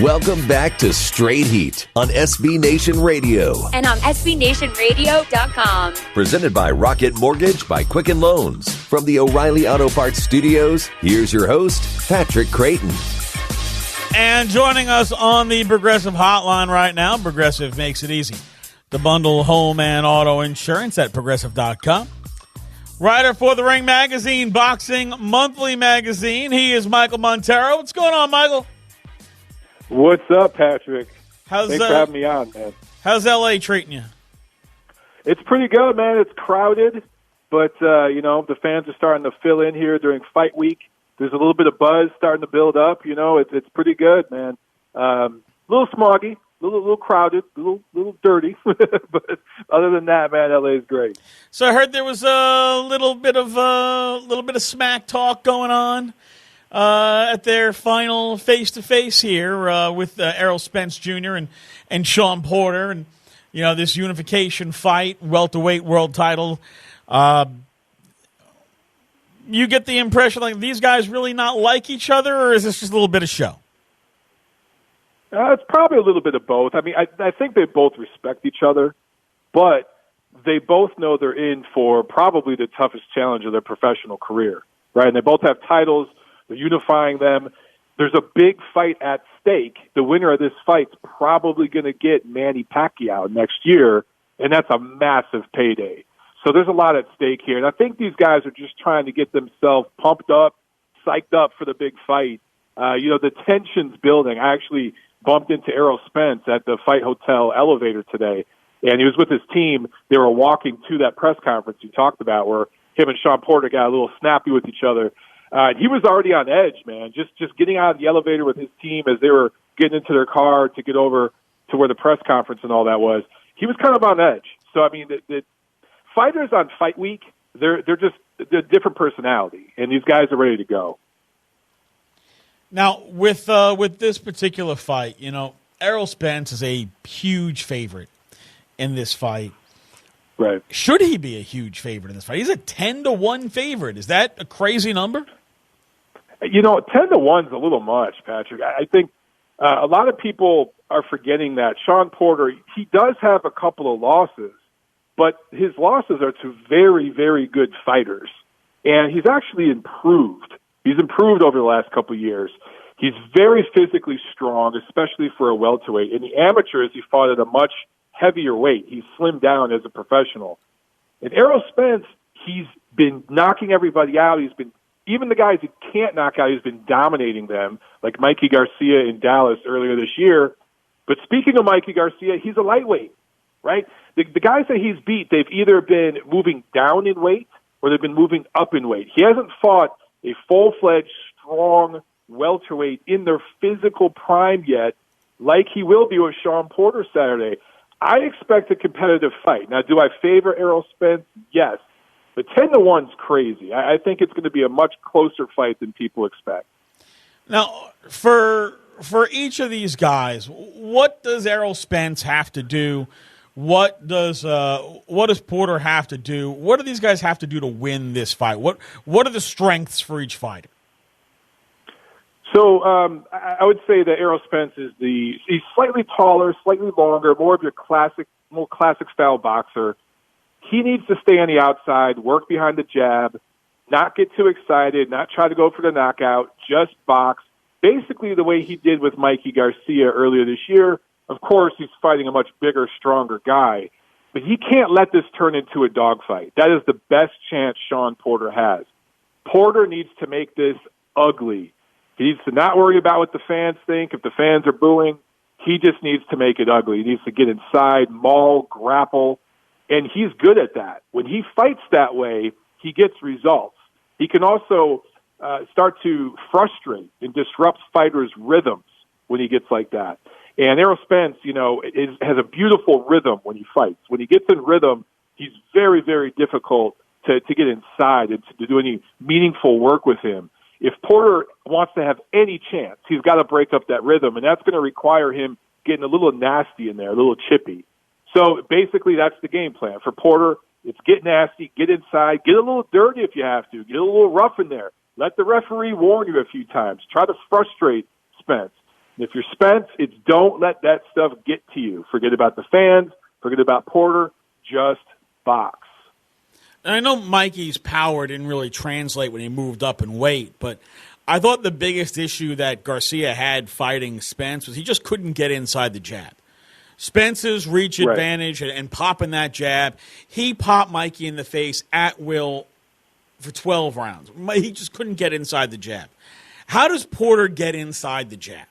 Welcome back to Straight Heat on SB Nation Radio. And on SBNationRadio.com. Presented by Rocket Mortgage by Quicken Loans. From the O'Reilly Auto Parts Studios, here's your host, Patrick Creighton. And joining us on the Progressive Hotline right now, Progressive makes it easy to bundle home and auto insurance at Progressive.com. Writer for The Ring Magazine, Boxing Monthly Magazine. He is Michael Montero. What's going on, Michael? What's up, Patrick? Thanks for having me on, man. How's L.A. treating you? It's pretty good, man. It's crowded, but, the fans are starting to fill in here during fight week. There's a little bit of buzz starting to build up. It's pretty good, man. A little smoggy, a little crowded, a little dirty, but other than that, man, LA is great. So I heard there was a little bit of smack talk going on at their final face-to-face here with Errol Spence Jr. and Shawn Porter, and this unification fight, welterweight world title. You get the impression like these guys really not like each other, or is this just a little bit of show? It's probably a little bit of both. I mean, I think they both respect each other, but they both know they're in for probably the toughest challenge of their professional career, right? And they both have titles. They're unifying them. There's a big fight at stake. The winner of this fight's probably going to get Manny Pacquiao next year, and that's a massive payday. So there's a lot at stake here. And I think these guys are just trying to get themselves pumped up, psyched up for the big fight. The tension's building. I actually bumped into Errol Spence at the Fight Hotel elevator today, and he was with his team. They were walking to that press conference you talked about where him and Shawn Porter got a little snappy with each other. He was already on edge, man, just getting out of the elevator with his team as they were getting into their car to get over to where the press conference and all that was. He was kind of on edge. So, I mean, the fighters on fight week, they're different personality, and these guys are ready to go. Now, with this particular fight, Errol Spence is a huge favorite in this fight. Right. Should he be a huge favorite in this fight? He's a 10-1 favorite. Is that a crazy number? 10-1's a little much, Patrick. I think a lot of people are forgetting that Shawn Porter, he does have a couple of losses, but his losses are to very, very good fighters. And he's actually improved. He's improved over the last couple of years. He's very physically strong, especially for a welterweight. In the amateurs, he fought at a much heavier weight. He's slimmed down as a professional. And Errol Spence, he's been knocking everybody out. He's been, even the guys he can't knock out, he's been dominating them, like Mikey Garcia in Dallas earlier this year. But speaking of Mikey Garcia, he's a lightweight, right? The guys that he's beat, they've either been moving down in weight or they've been moving up in weight. He hasn't fought a full-fledged, strong welterweight in their physical prime yet, like he will be with Shawn Porter Saturday. I expect a competitive fight. Now, do I favor Errol Spence? Yes. But 10-1's crazy. I think it's going to be a much closer fight than people expect. Now, for each of these guys, what does Errol Spence have to do? What does Porter have to do? What do these guys have to do to win this fight? What are the strengths for each fighter? So I would say that Errol Spence he's slightly taller, slightly longer, more of your classic style boxer. He needs to stay on the outside, work behind the jab, not get too excited, not try to go for the knockout, just box. Basically the way he did with Mikey Garcia earlier this year. Of course, he's fighting a much bigger, stronger guy, but he can't let this turn into a dogfight. That is the best chance Shawn Porter has. Porter needs to make this ugly. He needs to not worry about what the fans think. If the fans are booing, he just needs to make it ugly. He needs to get inside, maul, grapple, and he's good at that. When he fights that way, he gets results. He can also start to frustrate and disrupt fighters' rhythms when he gets like that. And Errol Spence, has a beautiful rhythm when he fights. When he gets in rhythm, he's very, very difficult to get inside and to do any meaningful work with him. If Porter wants to have any chance, he's got to break up that rhythm, and that's going to require him getting a little nasty in there, a little chippy. So basically that's the game plan. For Porter, it's get nasty, get inside, get a little dirty if you have to, get a little rough in there. Let the referee warn you a few times. Try to frustrate Spence. And if you're Spence, it's don't let that stuff get to you. Forget about the fans. Forget about Porter. Just box. And I know Mikey's power didn't really translate when he moved up in weight, but I thought the biggest issue that Garcia had fighting Spence was he just couldn't get inside the jab. Spence's reach advantage and popping that jab, he popped Mikey in the face at will for 12 rounds. He just couldn't get inside the jab. How does Porter get inside the jab?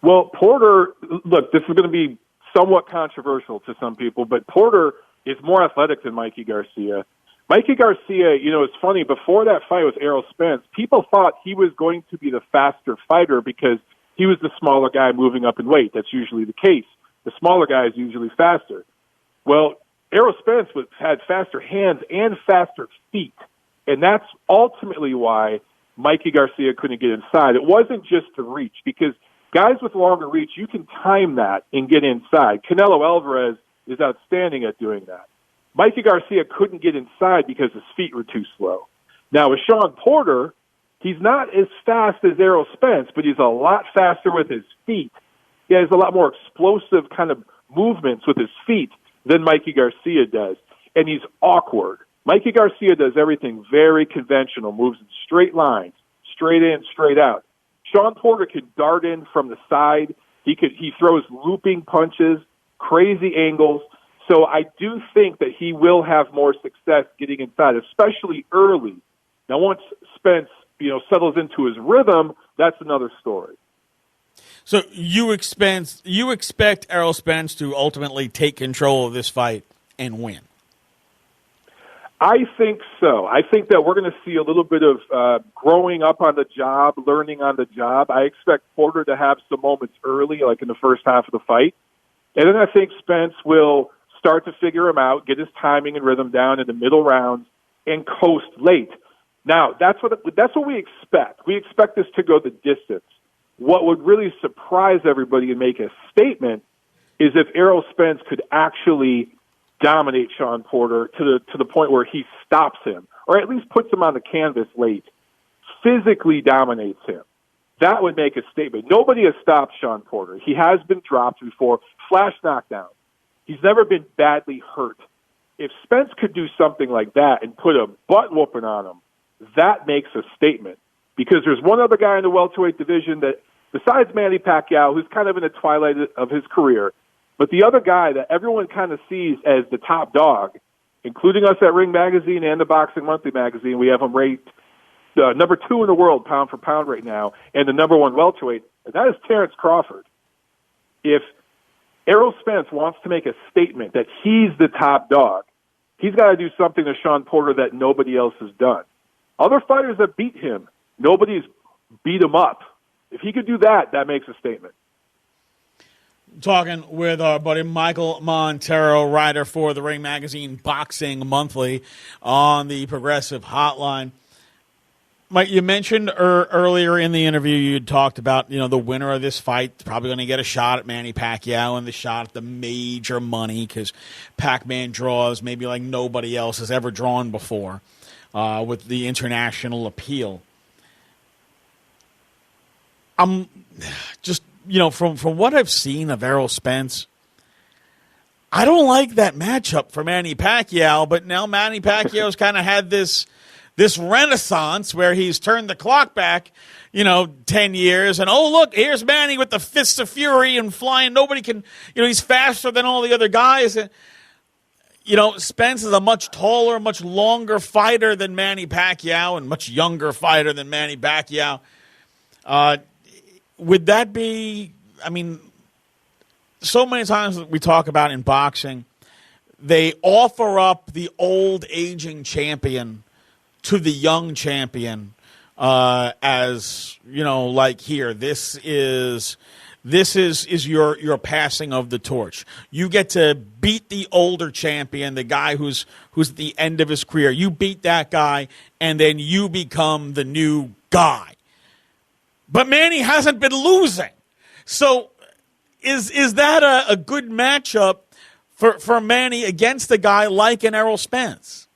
Well, Porter, look, this is going to be somewhat controversial to some people, but Porter is more athletic than Mikey Garcia. Mikey Garcia, it's funny, before that fight with Errol Spence, people thought he was going to be the faster fighter because he was the smaller guy moving up in weight. That's usually the case. The smaller guy is usually faster. Well, Errol Spence had faster hands and faster feet, and that's ultimately why Mikey Garcia couldn't get inside. It wasn't just the reach, because guys with longer reach, you can time that and get inside. Canelo Alvarez is outstanding at doing that. Mikey Garcia couldn't get inside because his feet were too slow. Now, with Shawn Porter, he's not as fast as Errol Spence, but he's a lot faster with his feet. He has a lot more explosive kind of movements with his feet than Mikey Garcia does. And he's awkward. Mikey Garcia does everything very conventional, moves in straight lines, straight in, straight out. Shawn Porter can dart in from the side. He throws looping punches, crazy angles. So I do think that he will have more success getting inside, especially early. Now, once Spence, settles into his rhythm, that's another story. So you expect Errol Spence to ultimately take control of this fight and win? I think so. I think that we're going to see a little bit of growing up on the job, learning on the job. I expect Porter to have some moments early, like in the first half of the fight. And then I think Spence will start to figure him out, get his timing and rhythm down in the middle rounds, and coast late. Now, that's what we expect. We expect this to go the distance. What would really surprise everybody and make a statement is if Errol Spence could actually dominate Shawn Porter to the point where he stops him, or at least puts him on the canvas late, physically dominates him. That would make a statement. Nobody has stopped Shawn Porter. He has been dropped before, flash knockdown. He's never been badly hurt. If Spence could do something like that and put a butt whooping on him, that makes a statement. Because there's one other guy in the welterweight division that, besides Manny Pacquiao, who's kind of in the twilight of his career, but the other guy that everyone kind of sees as the top dog, including us at Ring Magazine and the Boxing Monthly magazine, we have him ranked number 2 in the world, pound for pound right now, and the number 1 welterweight, and that is Terence Crawford. If Errol Spence wants to make a statement that he's the top dog, he's got to do something to Shawn Porter that nobody else has done. Other fighters that beat him, nobody's beat him up. If he could do that, that makes a statement. Talking with our buddy Michael Montero, writer for the Ring Magazine Boxing Monthly on the Progressive Hotline. Mike, you mentioned earlier in the interview you talked about, the winner of this fight probably going to get a shot at Manny Pacquiao and the shot at the major money because Pac-Man draws maybe like nobody else has ever drawn before with the international appeal. I'm just, from what I've seen of Errol Spence, I don't like that matchup for Manny Pacquiao, but now Manny Pacquiao's kind of had this renaissance where he's turned the clock back, 10 years, and oh, look, here's Manny with the fists of fury and flying. Nobody can, he's faster than all the other guys. Spence is a much taller, much longer fighter than Manny Pacquiao and much younger fighter than Manny Pacquiao. Would that be, so many times we talk about in boxing, they offer up the old aging champion to the young champion as, like here, this is your passing of the torch. You get to beat the older champion, the guy who's at the end of his career. You beat that guy, and then you become the new guy. But Manny hasn't been losing. So is that a good matchup for Manny against a guy like an Errol Spence?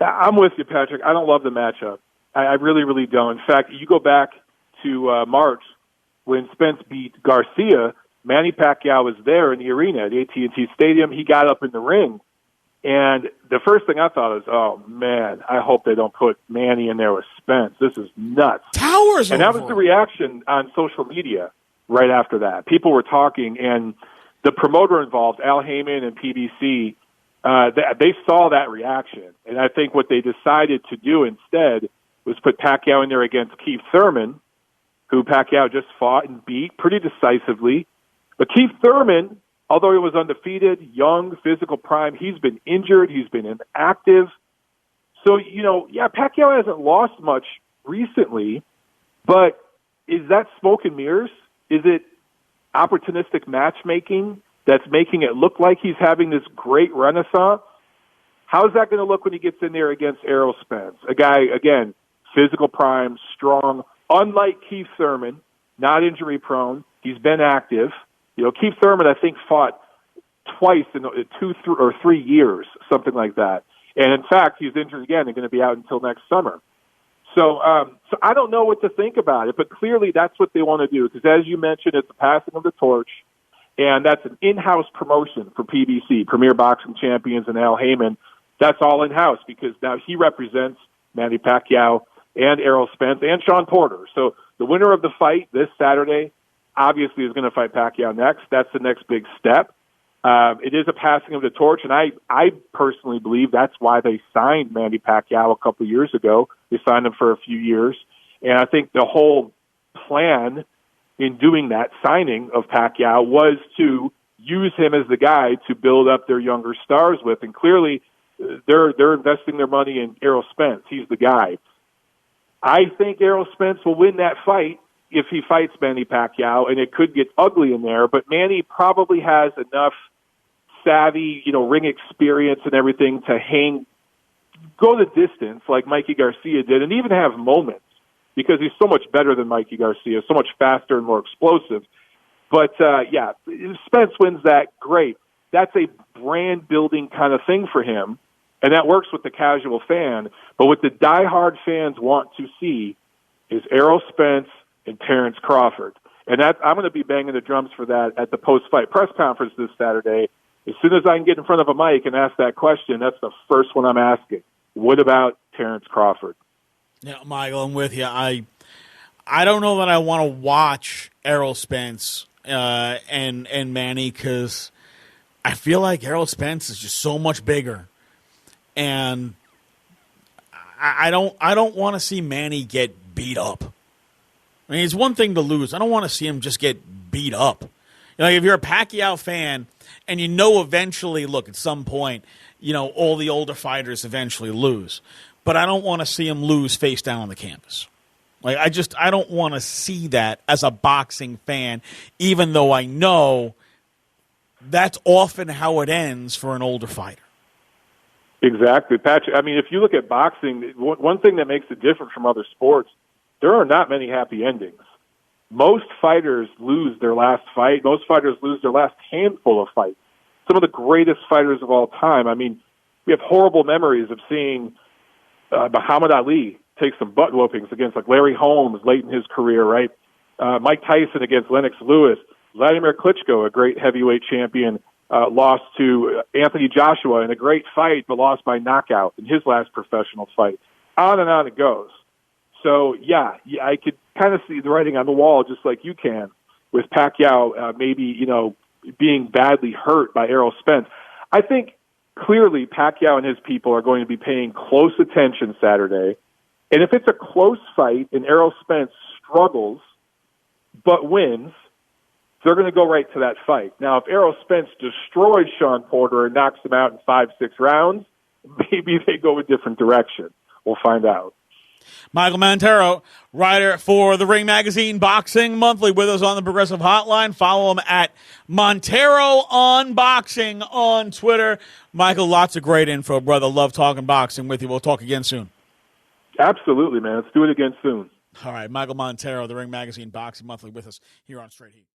I'm with you, Patrick. I don't love the matchup. I really, really don't. In fact, you go back to March when Spence beat Garcia. Manny Pacquiao was there in the arena at AT&T Stadium. He got up in the ring. And the first thing I thought was, oh, man, I hope they don't put Manny in there with Spence. This is nuts. Towers and that was the reaction on social media right after that. People were talking, and the promoter involved, Al Heyman and PBC, they saw that reaction. And I think what they decided to do instead was put Pacquiao in there against Keith Thurman, who Pacquiao just fought and beat pretty decisively. But Keith Thurman, although he was undefeated, young, physical prime, he's been injured, he's been inactive. So, Pacquiao hasn't lost much recently, but is that smoke and mirrors? Is it opportunistic matchmaking that's making it look like he's having this great renaissance? How's that going to look when he gets in there against Errol Spence? A guy, again, physical prime, strong, unlike Keith Thurman, not injury-prone. He's been active. Keith Thurman, I think, fought twice in 2 or 3 years, something like that. And, in fact, he's injured again and going to be out until next summer. So I don't know what to think about it, but clearly that's what they want to do because, as you mentioned, it's the passing of the torch, and that's an in-house promotion for PBC, Premier Boxing Champions, and Al Heyman. That's all in-house because now he represents Manny Pacquiao and Errol Spence and Shawn Porter. So the winner of the fight this Saturday obviously is going to fight Pacquiao next. That's the next big step. It is a passing of the torch, and I personally believe that's why they signed Manny Pacquiao a couple of years ago. They signed him for a few years, and I think the whole plan in doing that signing of Pacquiao was to use him as the guy to build up their younger stars with, and clearly they're investing their money in Errol Spence. He's the guy. I think Errol Spence will win that fight if he fights Manny Pacquiao, and it could get ugly in there, but Manny probably has enough savvy, ring experience and everything to go the distance like Mikey Garcia did, and even have moments because he's so much better than Mikey Garcia, so much faster and more explosive. But, if Spence wins that, great. That's a brand-building kind of thing for him, and that works with the casual fan. But what the diehard fans want to see is Errol Spence and Terence Crawford. And I'm going to be banging the drums for that at the post-fight press conference this Saturday. As soon as I can get in front of a mic and ask that question, that's the first one I'm asking. What about Terence Crawford? Yeah, Michael, I'm with you. I don't know that I want to watch Errol Spence and Manny because I feel like Errol Spence is just so much bigger, and I don't want to see Manny get beat up. I mean, it's one thing to lose. I don't want to see him just get beat up. If you're a Pacquiao fan and eventually, look, at some point, all the older fighters eventually lose. But I don't want to see him lose face down on the canvas. I don't want to see that as a boxing fan, even though I know that's often how it ends for an older fighter. Exactly, Patrick. I mean, if you look at boxing, one thing that makes it different from other sports, there are not many happy endings. Most fighters lose their last fight. Most fighters lose their last handful of fights. Some of the greatest fighters of all time. I mean, we have horrible memories of seeing Muhammad Ali take some butt whoopings against Larry Holmes late in his career, right? Mike Tyson against Lennox Lewis. Vladimir Klitschko, a great heavyweight champion, lost to Anthony Joshua in a great fight, but lost by knockout in his last professional fight. On and on it goes. So, yeah, I could kind of see the writing on the wall just like you can with Pacquiao maybe, being badly hurt by Errol Spence. I think clearly Pacquiao and his people are going to be paying close attention Saturday. And if it's a close fight and Errol Spence struggles but wins, they're going to go right to that fight. Now, if Errol Spence destroys Shawn Porter and knocks him out in 5-6 rounds, maybe they go a different direction. We'll find out. Michael Montero, writer for The Ring Magazine Boxing Monthly, with us on the Progressive Hotline. Follow him at Montero on Boxing on Twitter. Michael, lots of great info, brother. Love talking boxing with you. We'll talk again soon. Absolutely, man. Let's do it again soon. All right, Michael Montero, The Ring Magazine Boxing Monthly, with us here on Straight Heat.